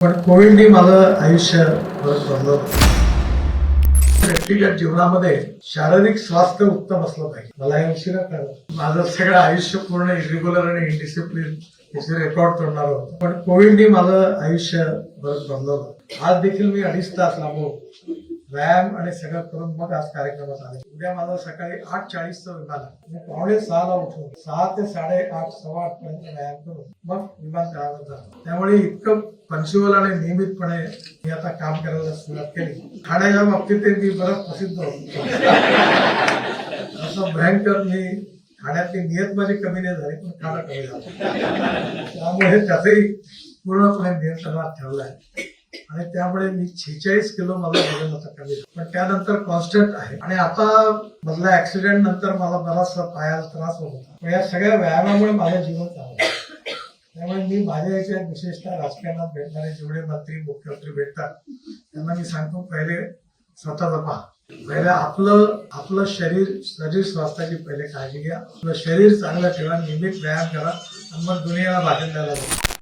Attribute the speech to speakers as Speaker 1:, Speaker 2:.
Speaker 1: पण कोविडने माझं आयुष्य बरंच बदलवलं. व्यक्तिगत जीवनामध्ये शारीरिक स्वास्थ्य उत्तम असलं पाहिजे. मला हे उशिरा कळलं. माझं सगळं आयुष्य पूर्ण इरेग्युलर आणि इनडिसिप्लिन याचे रेकॉर्ड तोडणार होतं. पण कोविडने माझं आयुष्य बरंच बदलवलं. आज देखील मी 2.5 तास लांबून व्यायाम आणि सगळं करून मग आज कार्यक्रमात आले. उद्या माझा सकाळी 8:40चं विमान आहे. मी 5:45ला उठून 6 ते 8:30 सव्वा 8 पर्यंत व्यायाम करून मग विमानतळावर जातो. त्यामुळे इतकं पंक्च्युअल आणि नियमितपणे मी आता काम करायला सुरुवात केली. खाण्याच्या बाबतीत मी बरंच प्रसिद्ध होतो. असं भयंकर मी खाण्यातली नियत माझी कमी नाही झाली, पण खाणं कमी झालं. त्यामुळे त्याचंही पूर्णपणे नियंत्रणात ठेवलंय आणि त्यामुळे मी 46 किलो माझं वजन आता कमी झालं. पण त्यानंतर कॉन्स्टंट आहे. आणि आता मधल्या ऍक्सिडेंट नंतर मला बराचसा पायाला त्रास होत होता. पण या सगळ्या व्यायामामुळे माझं जीवन चांगलं. त्यामुळे मी माझ्या याच्या विशेषतः राजकारणात भेटणारे जेवढे मंत्री मुख्यमंत्री भेटतात त्यांना मी सांगतो, पहिले स्वतःचा पहा. पहिले आपलं शरीर स्वास्थ्याची पहिले काळजी घ्या. आपलं शरीर चांगलं ठेवा, नियमित व्यायाम करा आणि मग दुनियाला भाषण द्यायला जाऊ.